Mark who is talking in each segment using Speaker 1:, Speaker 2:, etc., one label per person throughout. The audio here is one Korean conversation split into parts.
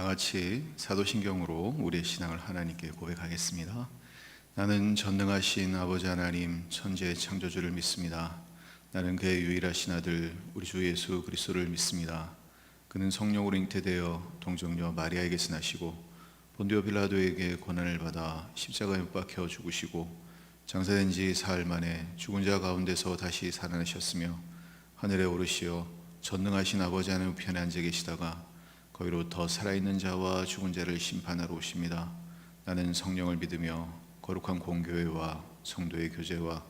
Speaker 1: 다 같이 사도신경으로 우리의 신앙을 하나님께 고백하겠습니다. 나는 전능하신 아버지 하나님 천지의 창조주를 믿습니다. 나는 그의 유일하신 아들 우리 주 예수 그리스도를 믿습니다. 그는 성령으로 잉태되어 동정녀 마리아에게서 나시고 본디오 빌라도에게 고난을 받아 십자가에 못 박혀 죽으시고 장사된 지 사흘 만에 죽은 자 가운데서 다시 살아나셨으며 하늘에 오르시어 전능하신 아버지 하나님 우편에 앉아 계시다가 거기로부터 살아있는 자와 죽은 자를 심판하러 오십니다. 나는 성령을 믿으며 거룩한 공교회와 성도의 교제와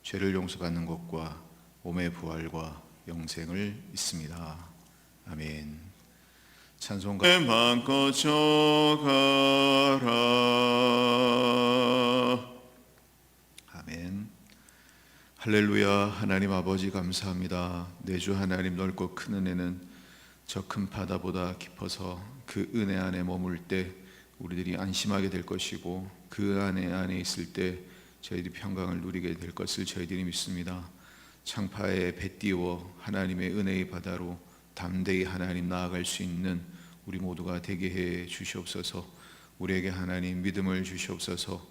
Speaker 1: 죄를 용서받는 것과 몸의 부활과 영생을 믿습니다. 아멘. 찬송가
Speaker 2: 마음껏 저가라.
Speaker 1: 아멘. 할렐루야. 하나님 아버지 감사합니다. 내 주 하나님 넓고 큰 은혜는 저 큰 바다보다 깊어서 그 은혜 안에 머물 때 우리들이 안심하게 될 것이고 그 안에 있을 때 저희들이 평강을 누리게 될 것을 저희들이 믿습니다. 창파에 배 띄워 하나님의 은혜의 바다로 담대히 하나님 나아갈 수 있는 우리 모두가 되게 해 주시옵소서. 우리에게 하나님 믿음을 주시옵소서.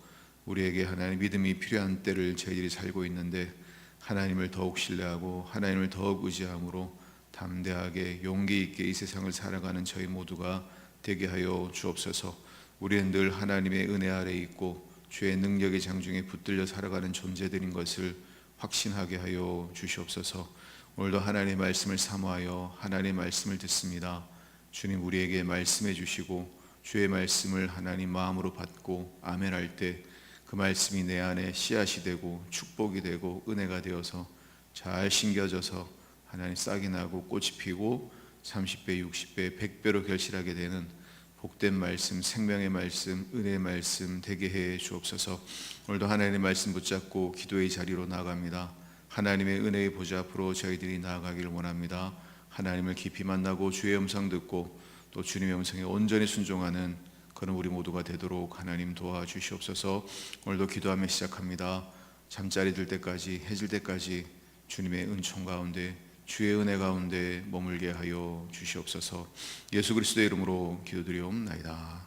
Speaker 1: 우리에게 하나님 믿음이 필요한 때를 저희들이 살고 있는데 하나님을 더욱 신뢰하고 하나님을 더욱 의지함으로 담대하게 용기 있게 이 세상을 살아가는 저희 모두가 되게 하여 주옵소서. 우리는 늘 하나님의 은혜 아래 있고 주의 능력의 장중에 붙들려 살아가는 존재들인 것을 확신하게 하여 주시옵소서. 오늘도 하나님의 말씀을 사모하여 하나님의 말씀을 듣습니다. 주님 우리에게 말씀해 주시고 주의 말씀을 하나님 마음으로 받고 아멘할 때 그 말씀이 내 안에 씨앗이 되고 축복이 되고 은혜가 되어서 잘 심겨져서 하나님 싹이 나고 꽃이 피고 30배, 60배, 100배로 결실하게 되는 복된 말씀, 생명의 말씀, 은혜의 말씀 되게 해 주옵소서. 오늘도 하나님의 말씀 붙잡고 기도의 자리로 나아갑니다. 하나님의 은혜의 보좌 앞으로 저희들이 나아가기를 원합니다. 하나님을 깊이 만나고 주의 음성 듣고 또 주님의 음성에 온전히 순종하는 그런 우리 모두가 되도록 하나님 도와주시옵소서. 오늘도 기도하며 시작합니다. 잠자리 들 때까지 해질 때까지 주님의 은총 가운데 주의 은혜 가운데 머물게 하여 주시옵소서. 예수 그리스도의 이름으로 기도드리옵나이다.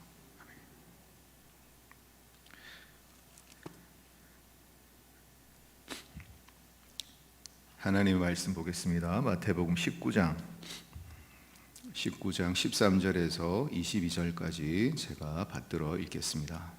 Speaker 1: 하나님의 말씀 보겠습니다. 마태복음 19장 13절에서 22절까지 제가 받들어 읽겠습니다.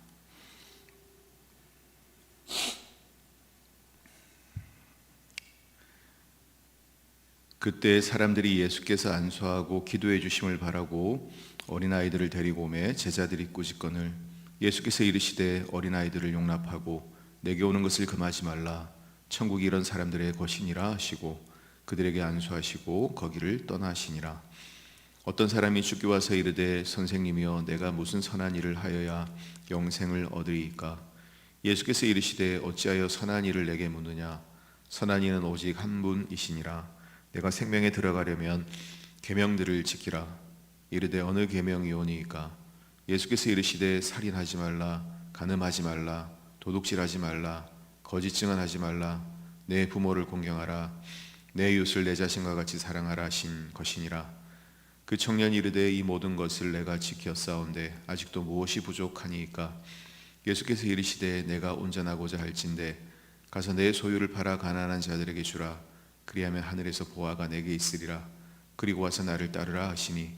Speaker 1: 그때 사람들이 예수께서 안수하고 기도해 주심을 바라고 어린아이들을 데리고 오매 제자들이 꾸짖거늘 예수께서 이르시되 어린아이들을 용납하고 내게 오는 것을 금하지 말라. 천국이 이런 사람들의 것이니라 하시고 그들에게 안수하시고 거기를 떠나시니라. 어떤 사람이 죽게 와서 이르되 선생님이여 내가 무슨 선한 일을 하여야 영생을 얻으리이까? 예수께서 이르시되 어찌하여 선한 일을 내게 묻느냐? 선한 이는 오직 한 분이시니라. 내가 생명에 들어가려면 계명들을 지키라. 이르되 어느 계명이오니이까? 예수께서 이르시되 살인하지 말라, 간음하지 말라, 도둑질하지 말라, 거짓 증언하지 말라, 내 부모를 공경하라, 내 이웃을 내 자신과 같이 사랑하라 하신 것이니라. 그 청년이 이르되 이 모든 것을 내가 지켰사온데 아직도 무엇이 부족하니이까? 예수께서 이르시되 내가 온전하고자 할진대 가서 내 소유를 팔아 가난한 자들에게 주라. 그리하면 하늘에서 보화가 내게 있으리라. 그리고 와서 나를 따르라 하시니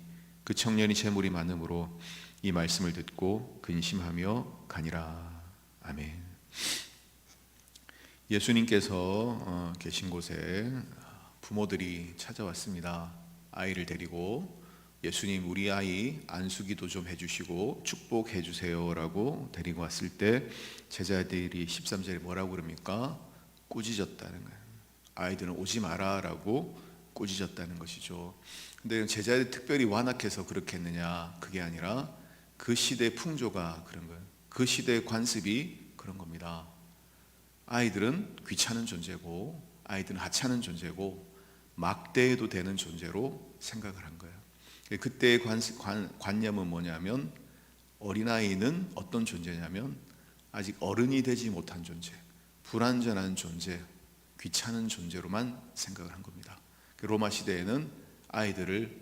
Speaker 1: 그 청년이 재물이 많음으로 이 말씀을 듣고 근심하며 가니라. 아멘. 예수님께서 계신 곳에 부모들이 찾아왔습니다. 아이를 데리고 예수님 우리 아이 안수기도 좀 해주시고 축복해 주세요 라고 데리고 왔을 때 제자들이 13절에 뭐라고 그럽니까? 꾸짖었다는 거예요. 아이들은 오지 마라 라고 꾸짖었다는 것이죠. 근데 제자들이 특별히 완악해서 그렇게 했느냐? 그게 아니라 그 시대의 풍조가 그런 거예요. 그 시대의 관습이 그런 겁니다. 아이들은 귀찮은 존재고 아이들은 하찮은 존재고 막대해도 되는 존재로 생각을 한 거예요. 그때의 관념은 뭐냐면 어린아이는 어떤 존재냐면 아직 어른이 되지 못한 존재, 불완전한 존재, 귀찮은 존재로만 생각을 한 겁니다. 로마 시대에는 아이들을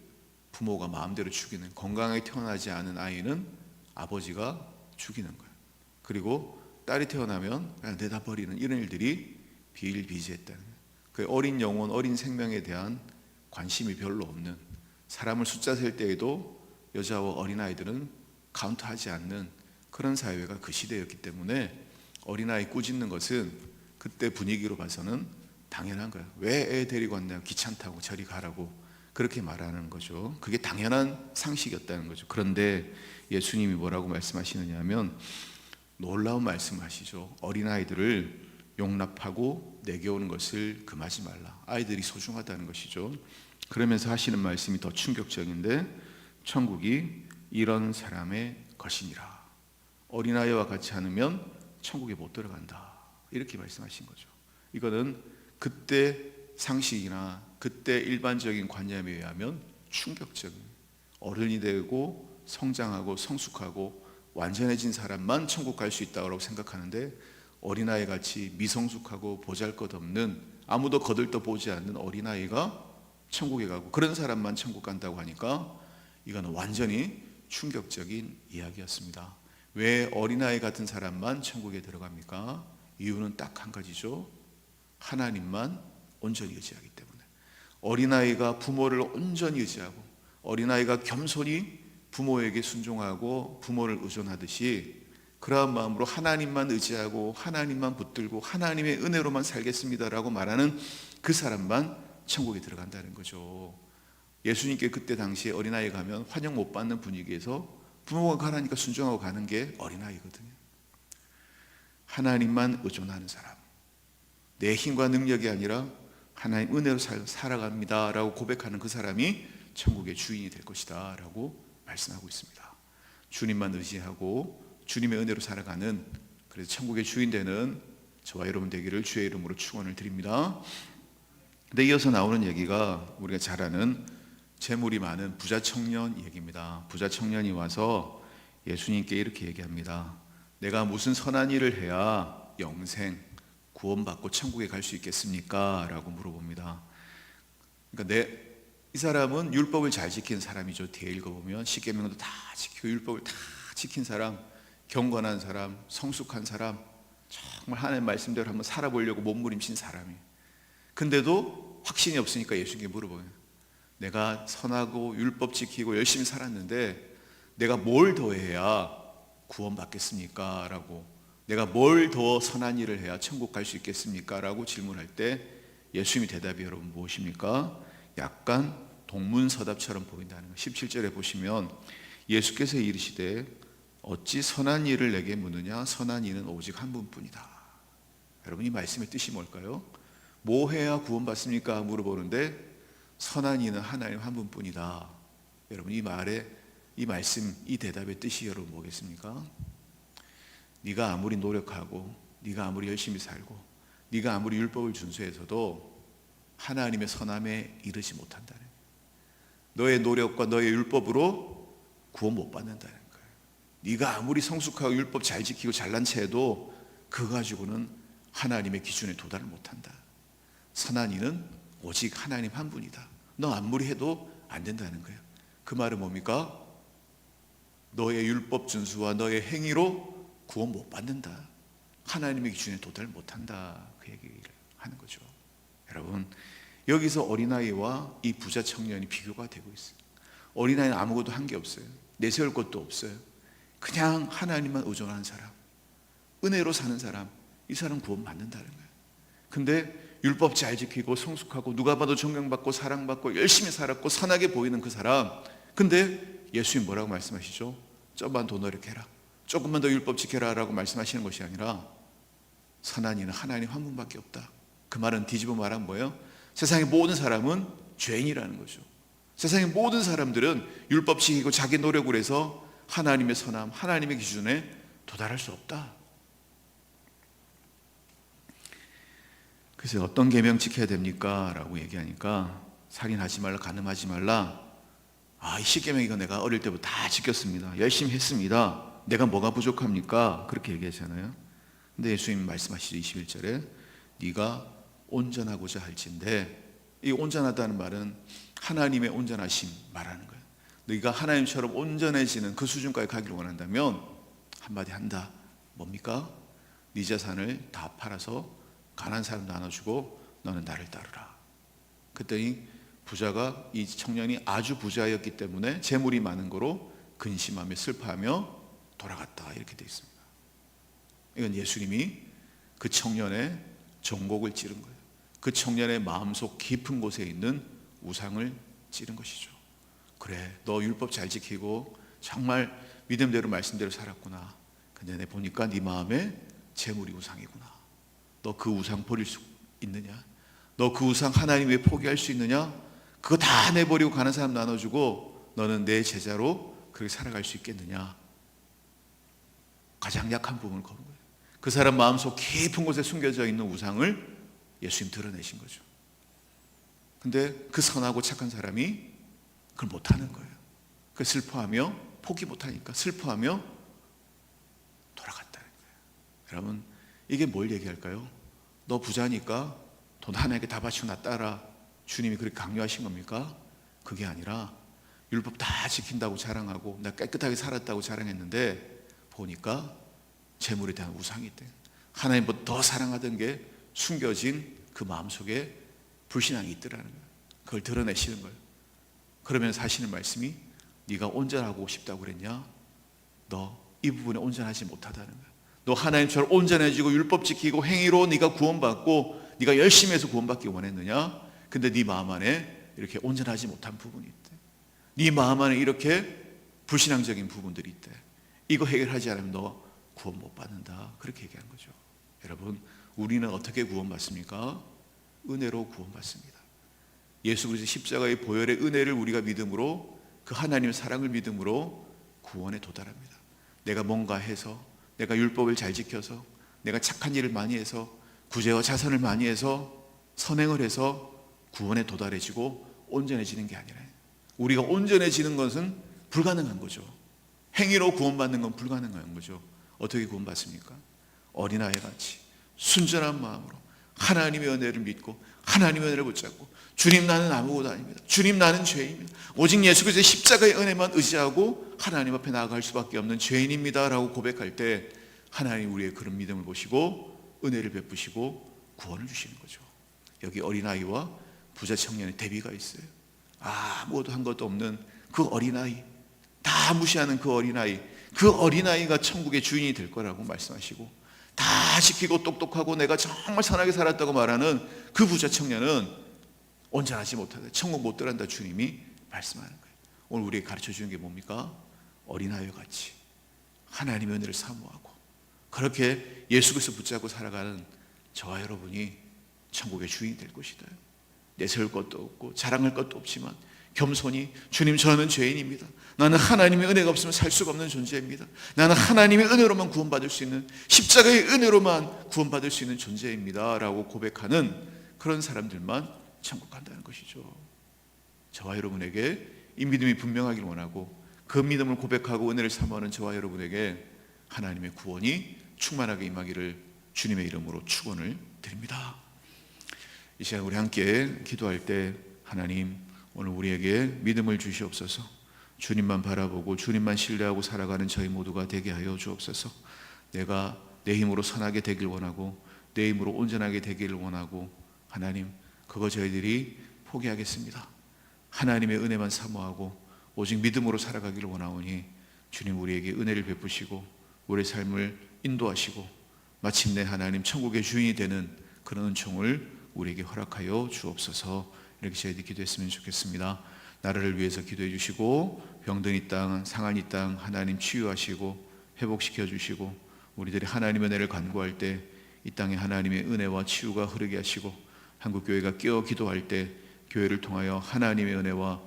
Speaker 1: 부모가 마음대로 죽이는, 건강하게 태어나지 않은 아이는 아버지가 죽이는 거예요. 그리고 딸이 태어나면 그냥 내다 버리는 이런 일들이 비일비재했다는 거예요. 그 어린 영혼, 어린 생명에 대한 관심이 별로 없는, 사람을 숫자 셀 때에도 여자와 어린아이들은 카운트하지 않는 그런 사회가 그 시대였기 때문에 어린아이 꾸짖는 것은 그때 분위기로 봐서는 당연한 거예요. 왜 애 데리고 왔냐, 귀찮다고 저리 가라고 그렇게 말하는 거죠. 그게 당연한 상식이었다는 거죠. 그런데 예수님이 뭐라고 말씀하시느냐 하면 놀라운 말씀을 하시죠. 어린아이들을 용납하고 내게오는 것을 금하지 말라. 아이들이 소중하다는 것이죠. 그러면서 하시는 말씀이 더 충격적인데, 천국이 이런 사람의 것이니라. 어린아이와 같이 않으면 천국에 못 들어간다, 이렇게 말씀하신 거죠. 이거는 그때 상식이나 그때 일반적인 관념에 의하면 충격적인, 어른이 되고 성장하고 성숙하고 완전해진 사람만 천국 갈 수 있다고 생각하는데, 어린아이 같이 미성숙하고 보잘것없는, 아무도 거들떠보지 않는 어린아이가 천국에 가고 그런 사람만 천국 간다고 하니까 이거는 완전히 충격적인 이야기였습니다. 왜 어린아이 같은 사람만 천국에 들어갑니까? 이유는 딱 한 가지죠. 하나님만 온전히 의지하기 때문에. 어린아이가 부모를 온전히 의지하고, 어린아이가 겸손히 부모에게 순종하고 부모를 의존하듯이, 그러한 마음으로 하나님만 의지하고 하나님만 붙들고 하나님의 은혜로만 살겠습니다라고 말하는 그 사람만 천국에 들어간다는 거죠. 예수님께 그때 당시에 어린아이 가면 환영 못 받는 분위기에서 부모가 가라니까 순종하고 가는 게 어린아이거든요. 하나님만 의존하는 사람, 내 힘과 능력이 아니라 하나님 은혜로 살아갑니다 라고 고백하는 그 사람이 천국의 주인이 될 것이다 라고 말씀하고 있습니다. 주님만 의지하고 주님의 은혜로 살아가는, 그래서 천국의 주인 되는 저와 여러분 되기를 주의 이름으로 축원을 드립니다. 근데 이어서 나오는 얘기가 우리가 잘 아는 재물이 많은 부자 청년 얘기입니다. 부자 청년이 와서 예수님께 이렇게 얘기합니다. 내가 무슨 선한 일을 해야 영생, 구원받고 천국에 갈 수 있겠습니까? 라고 물어봅니다. 그러니까 이 사람은 율법을 잘 지킨 사람이죠. 뒤에 읽어보면 십계명도 다 지키고 율법을 다 지킨 사람, 경건한 사람, 성숙한 사람, 정말 하나님의 말씀대로 한번 살아보려고 몸부림친 사람이에요. 근데도 확신이 없으니까 예수님께 물어봐요. 내가 선하고 율법 지키고 열심히 살았는데 내가 뭘 더 해야 구원받겠습니까? 라고, 내가 뭘 더 선한 일을 해야 천국 갈 수 있겠습니까? 라고 질문할 때 예수님의 대답이 여러분 무엇입니까? 약간 동문서답처럼 보인다는 거예요. 17절에 보시면 예수께서 이르시되 어찌 선한 일을 내게 묻느냐? 선한 이는 오직 한 분뿐이다. 여러분, 이 말씀의 뜻이 뭘까요? 뭐 해야 구원받습니까? 물어보는데 선한 이는 하나님 한 분뿐이다. 여러분, 이 말에, 이 말씀, 이 대답의 뜻이 여러분 뭐겠습니까? 네가 아무리 노력하고 네가 아무리 열심히 살고 네가 아무리 율법을 준수해서도 하나님의 선함에 이르지 못한다는 거예요. 너의 노력과 너의 율법으로 구원 못 받는다는 거예요. 네가 아무리 성숙하고 율법 잘 지키고 잘난 채해도 그거 가지고는 하나님의 기준에 도달을 못한다. 선한 이는 오직 하나님 한 분이다. 너 아무리 해도 안 된다는 거예요. 그 말은 뭡니까? 너의 율법 준수와 너의 행위로 구원 못 받는다. 하나님의 기준에 도달 못한다. 그 얘기를 하는 거죠. 여러분, 여기서 어린아이와 이 부자 청년이 비교가 되고 있어요. 어린아이는 아무것도 한 게 없어요. 내세울 것도 없어요. 그냥 하나님만 의존하는 사람, 은혜로 사는 사람, 이 사람 구원 받는다는 거예요. 근데 율법 잘 지키고 성숙하고 누가 봐도 존경받고 사랑받고 열심히 살았고 선하게 보이는 그 사람, 근데 예수님 뭐라고 말씀하시죠? 좀만 더 노력해라, 조금만 더 율법 지켜라 라고 말씀하시는 것이 아니라 선한 이는 하나님 한 분밖에 없다. 그 말은 뒤집어 말하면 뭐예요? 세상의 모든 사람은 죄인이라는 거죠. 세상의 모든 사람들은 율법 지키고 자기 노력을 해서 하나님의 선함, 하나님의 기준에 도달할 수 없다. 그래서 어떤 계명 지켜야 됩니까? 라고 얘기하니까 살인하지 말라, 간음하지 말라. 이 십계명 이거 내가 어릴 때부터 다 지켰습니다. 열심히 했습니다. 내가 뭐가 부족합니까? 그렇게 얘기하잖아요. 근데 예수님 말씀하시죠. 21절에 네가 온전하고자 할진대, 이 온전하다는 말은 하나님의 온전하심 말하는 거예요. 네가 하나님처럼 온전해지는 그 수준까지 가기를 원한다면 한마디 한다. 뭡니까? 네 자산을 다 팔아서 가난한 사람 나눠주고 너는 나를 따르라. 그랬더니 부자가, 이 청년이 아주 부자였기 때문에 재물이 많은 거로 근심하며 슬퍼하며 돌아갔다. 이렇게 되어 있습니다. 이건 예수님이 그 청년의 종곡을 찌른 거예요. 그 청년의 마음속 깊은 곳에 있는 우상을 찌른 것이죠. 그래, 너 율법 잘 지키고 정말 믿음대로 말씀대로 살았구나. 근데 내 보니까 네 마음에 재물이 우상이구나. 너 그 우상 버릴 수 있느냐? 너 그 우상 하나님 왜 포기할 수 있느냐? 그거 다 내버리고 가는 사람 나눠주고 너는 내 제자로 그렇게 살아갈 수 있겠느냐? 가장 약한 부분을 거는 거예요. 그 사람 마음속 깊은 곳에 숨겨져 있는 우상을 예수님 드러내신 거죠. 근데 그 선하고 착한 사람이 그걸 못하는 거예요. 그 슬퍼하며, 포기 못하니까 슬퍼하며 돌아갔다는 거예요. 여러분, 이게 뭘 얘기할까요? 너 부자니까 돈 하나님께 다 바치고 나 따라, 주님이 그렇게 강요하신 겁니까? 그게 아니라 율법 다 지킨다고 자랑하고 나 깨끗하게 살았다고 자랑했는데 보니까 재물에 대한 우상이 있대. 하나님보다 더 사랑하던 게 숨겨진 그 마음속에 불신앙이 있더라는 거예요. 그걸 드러내시는 거예요. 그러면서 하시는 말씀이 네가 온전하고 싶다고 그랬냐? 너 이 부분에 온전하지 못하다는 거예요. 너 하나님처럼 온전해지고 율법 지키고 행위로 네가 구원받고 네가 열심히 해서 구원받기 원했느냐? 근데 네 마음 안에 이렇게 온전하지 못한 부분이 있대. 네 마음 안에 이렇게 불신앙적인 부분들이 있대. 이거 해결하지 않으면 너 구원 못 받는다. 그렇게 얘기한 거죠. 여러분, 우리는 어떻게 구원받습니까? 은혜로 구원받습니다. 예수 그리스도의 십자가의 보혈의 은혜를 우리가 믿음으로, 그 하나님의 사랑을 믿음으로 구원에 도달합니다. 내가 뭔가 해서, 내가 율법을 잘 지켜서, 내가 착한 일을 많이 해서, 구제와 자선을 많이 해서, 선행을 해서 구원에 도달해지고 온전해지는 게 아니라, 우리가 온전해지는 것은 불가능한 거죠. 행위로 구원받는 건 불가능한 거죠. 어떻게 구원받습니까? 어린아이 같이 순전한 마음으로 하나님의 은혜를 믿고 하나님의 은혜를 붙잡고, 주님 나는 아무것도 아닙니다. 주님 나는 죄인입니다. 오직 예수 그리스도의 십자가의 은혜만 의지하고 하나님 앞에 나아갈 수밖에 없는 죄인입니다 라고 고백할 때 하나님 우리의 그런 믿음을 보시고 은혜를 베푸시고 구원을 주시는 거죠. 여기 어린아이와 부자 청년의 대비가 있어요. 아무것도 한 것도 없는 그 어린아이, 다 무시하는 그 어린아이, 그 어린아이가 천국의 주인이 될 거라고 말씀하시고, 다 지키고 똑똑하고 내가 정말 선하게 살았다고 말하는 그 부자 청년은 온전하지 못하다, 천국 못 들어간다 주님이 말씀하는 거예요. 오늘 우리에게 가르쳐 주는 게 뭡니까? 어린아이와 같이 하나님의 은혜를 사모하고 그렇게 예수 그리스도 붙잡고 살아가는 저와 여러분이 천국의 주인이 될 것이다. 내세울 것도 없고 자랑할 것도 없지만 겸손히, 주님 저는 죄인입니다. 나는 하나님의 은혜가 없으면 살 수가 없는 존재입니다. 나는 하나님의 은혜로만 구원받을 수 있는, 십자가의 은혜로만 구원받을 수 있는 존재입니다 라고 고백하는 그런 사람들만 천국 간다는 것이죠. 저와 여러분에게 이 믿음이 분명하길 원하고, 그 믿음을 고백하고 은혜를 사모하는 저와 여러분에게 하나님의 구원이 충만하게 임하기를 주님의 이름으로 축원을 드립니다. 이 시간 우리 함께 기도할 때, 하나님 오늘 우리에게 믿음을 주시옵소서. 주님만 바라보고 주님만 신뢰하고 살아가는 저희 모두가 되게 하여 주옵소서. 내가 내 힘으로 선하게 되길 원하고 내 힘으로 온전하게 되기를 원하고, 하나님 그거 저희들이 포기하겠습니다. 하나님의 은혜만 사모하고 오직 믿음으로 살아가기를 원하오니 주님 우리에게 은혜를 베푸시고 우리의 삶을 인도하시고 마침내 하나님 천국의 주인이 되는 그런 은총을 우리에게 허락하여 주옵소서. 이렇게 저희들이 기도했으면 좋겠습니다. 나라를 위해서 기도해 주시고 병든 이 땅, 상한 이 땅 하나님 치유하시고 회복시켜 주시고, 우리들이 하나님의 은혜를 간구할 때 이 땅에 하나님의 은혜와 치유가 흐르게 하시고, 한국교회가 깨어 기도할 때 교회를 통하여 하나님의 은혜와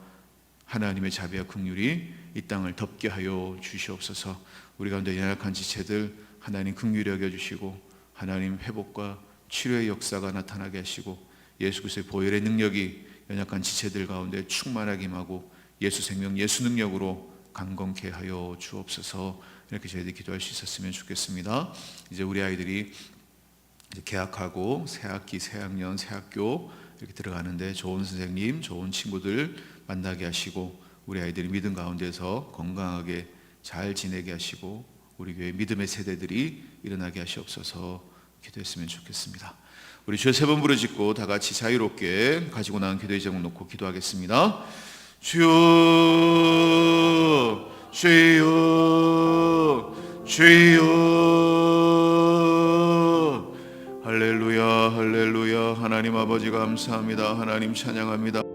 Speaker 1: 하나님의 자비와 긍휼이 이 땅을 덮게 하여 주시옵소서. 우리 가운데 연약한 지체들 하나님 긍휼히 여겨주시고 하나님 회복과 치료의 역사가 나타나게 하시고, 예수 그리스도의 보혈의 능력이 연약한 지체들 가운데 충만하게 임하고 예수 생명, 예수 능력으로 강건케 하여 주옵소서. 이렇게 저희들이 기도할 수 있었으면 좋겠습니다. 이제 우리 아이들이 이제 개학하고 새 학기, 새 학년, 새 학교 이렇게 들어가는데 좋은 선생님, 좋은 친구들 만나게 하시고 우리 아이들이 믿음 가운데서 건강하게 잘 지내게 하시고 우리 교회 믿음의 세대들이 일어나게 하시옵소서 기도했으면 좋겠습니다. 우리 주여 세 번 부르짖고 다 같이 자유롭게 가지고 나온 기도의 제목 놓고 기도하겠습니다. 주여 주여 주여 할렐루야 할렐루야. 하나님 아버지 감사합니다. 하나님 찬양합니다.